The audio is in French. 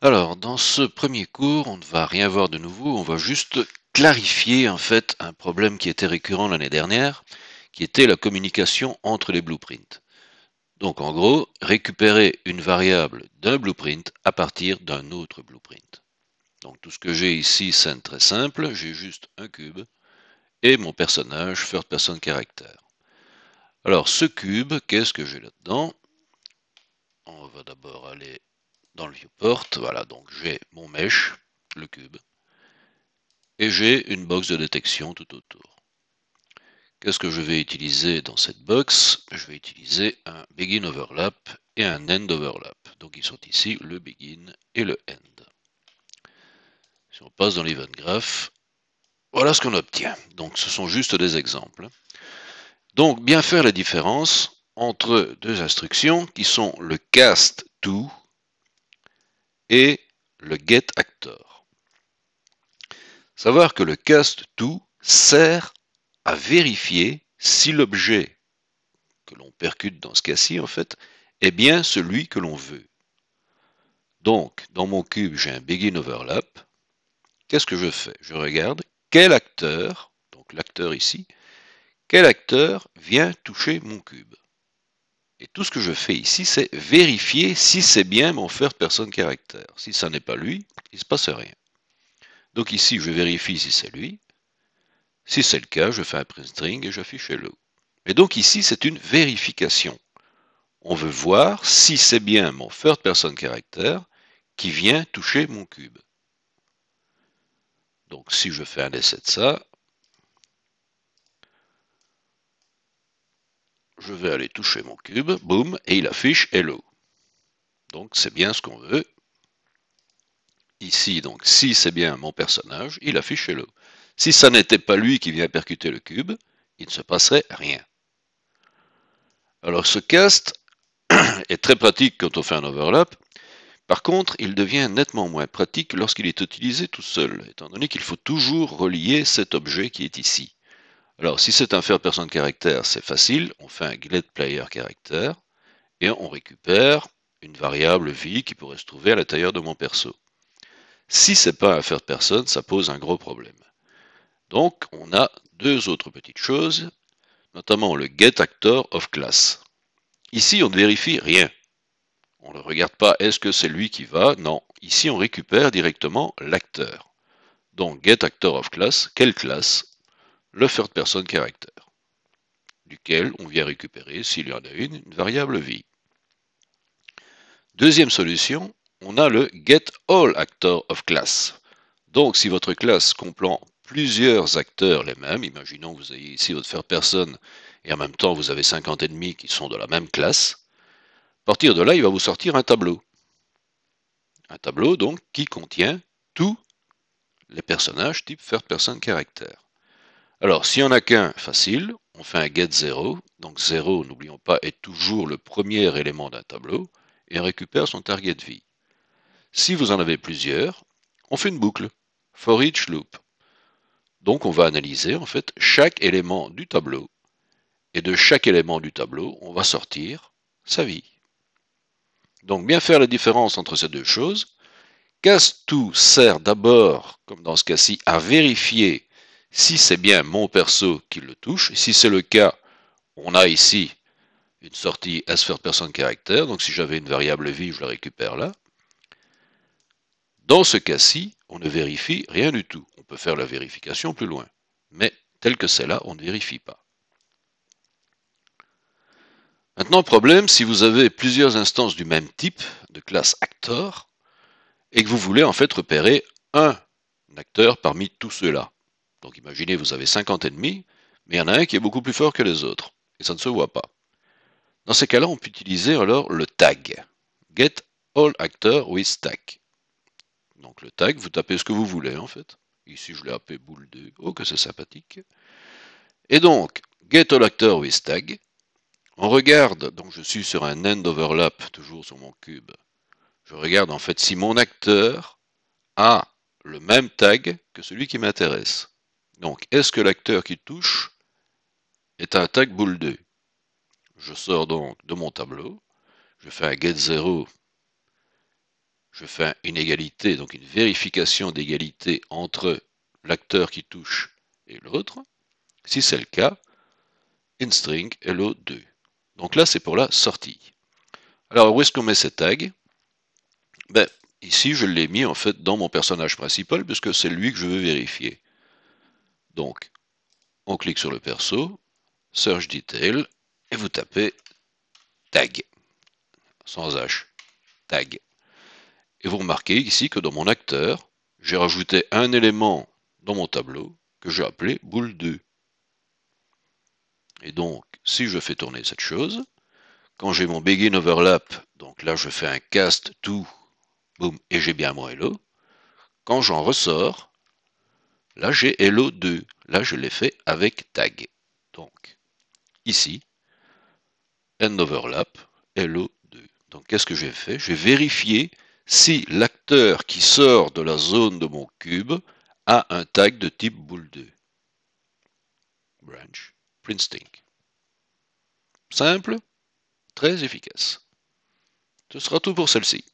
Alors, dans ce premier cours, on ne va rien voir de nouveau, on va juste clarifier en fait un problème qui était récurrent l'année dernière, qui était la communication entre les blueprints. Donc en gros, récupérer une variable d'un blueprint à partir d'un autre blueprint. Donc tout ce que j'ai ici, c'est très simple, j'ai juste un cube et mon personnage first person character. Alors ce cube, qu'est-ce que j'ai là-dedans? On va d'abord aller dans le viewport, voilà, donc j'ai mon mesh, le cube, et j'ai une box de détection tout autour. Qu'est-ce que je vais utiliser dans cette box? Je vais utiliser un begin overlap et un end overlap. Donc ils sont ici le begin et le end. Si on passe dans l'event graph, voilà ce qu'on obtient. Donc ce sont juste des exemples. Donc bien faire la différence entre deux instructions qui sont le cast to et le get actor. Savoir que le cast to sert à vérifier si l'objet que l'on percute dans ce cas-ci, en fait, est bien celui que l'on veut. Donc, dans mon cube, j'ai un begin overlap. Qu'est-ce que je fais? Je regarde quel acteur, donc l'acteur ici, quel acteur vient toucher mon cube. Et tout ce que je fais ici, c'est vérifier si c'est bien mon first person character. Si ça n'est pas lui, il ne se passe rien. Donc ici, je vérifie si c'est lui. Si c'est le cas, je fais un print string et j'affiche hello. Et donc ici, c'est une vérification. On veut voir si c'est bien mon first person character qui vient toucher mon cube. Donc si je fais un essai de ça, je vais aller toucher mon cube, boum, et il affiche hello. Donc c'est bien ce qu'on veut. Ici, donc si c'est bien mon personnage, il affiche hello. Si ça n'était pas lui qui vient percuter le cube, il ne se passerait rien. Alors ce cast est très pratique quand on fait un overlap. Par contre, il devient nettement moins pratique lorsqu'il est utilisé tout seul, étant donné qu'il faut toujours relier cet objet qui est ici. Alors, si c'est un first person character, c'est facile, on fait un getPlayerCharacter et on récupère une variable v qui pourrait se trouver à l'intérieur de mon perso. Si c'est pas un first person, ça pose un gros problème. Donc, on a deux autres petites choses, notamment le getActorOfClass. Ici, on ne vérifie rien. On ne regarde pas est-ce que c'est lui qui va, non. Ici, on récupère directement l'acteur. Donc, getActorOfClass, quelle classe? Le first person character, duquel on vient récupérer, s'il y en a une variable v. Deuxième solution, on a le getAllActorOfClass. Donc, si votre classe comprend plusieurs acteurs les mêmes, imaginons que vous ayez ici votre first person et en même temps vous avez 50 ennemis qui sont de la même classe, à partir de là, il va vous sortir un tableau. Un tableau, donc, qui contient tous les personnages type first person character. Alors, s'il n'y en a qu'un, facile, on fait un get0. Donc 0, n'oublions pas, est toujours le premier élément d'un tableau, et on récupère son target v. Si vous en avez plusieurs, on fait une boucle, for each loop. Donc on va analyser en fait chaque élément du tableau, et de chaque élément du tableau, on va sortir sa vie. Donc bien faire la différence entre ces deux choses. Cast2 sert d'abord, comme dans ce cas-ci, à vérifier si c'est bien mon perso qui le touche. Si c'est le cas, on a ici une sortie as first person character. Donc si j'avais une variable v, je la récupère là. Dans ce cas-ci, on ne vérifie rien du tout. On peut faire la vérification plus loin. Mais tel que c'est là, on ne vérifie pas. Maintenant, problème, si vous avez plusieurs instances du même type, de classe actor, et que vous voulez en fait repérer un acteur parmi tous ceux-là. Donc imaginez, vous avez 50 ennemis, mais il y en a un qui est beaucoup plus fort que les autres, et ça ne se voit pas. Dans ces cas-là, on peut utiliser alors le tag. Get all actors with tag. Donc le tag, vous tapez ce que vous voulez en fait. Ici, je l'ai appelé boule 2. Oh, que c'est sympathique. Et donc, get all actors with tag. On regarde, donc je suis sur un end overlap, toujours sur mon cube. Je regarde en fait si mon acteur a le même tag que celui qui m'intéresse. Donc, est-ce que l'acteur qui touche est un tag boule 2? Je sors donc de mon tableau, je fais un get0 je fais une égalité, donc une vérification d'égalité entre l'acteur qui touche et l'autre. Si c'est le cas, inString hello2. Donc là, c'est pour la sortie. Alors, où est-ce qu'on met ces tags? Ben, ici, je l'ai mis en fait dans mon personnage principal, puisque c'est lui que je veux vérifier. Donc, on clique sur le perso, Search Detail, et vous tapez tag, sans H, tag. Et vous remarquez ici que dans mon acteur, j'ai rajouté un élément dans mon tableau que j'ai appelé boule 2. Et donc, si je fais tourner cette chose, quand j'ai mon begin overlap, donc là je fais un cast to, boum, et j'ai bien mon hello. Quand j'en ressors, là j'ai hello 2. Là je l'ai fait avec tag. Donc, ici, end overlap, hello 2. Donc qu'est-ce que j'ai fait? J'ai vérifié si l'acteur qui sort de la zone de mon cube a un tag de type boule 2. Branch, print string. Simple, très efficace. Ce sera tout pour celle-ci.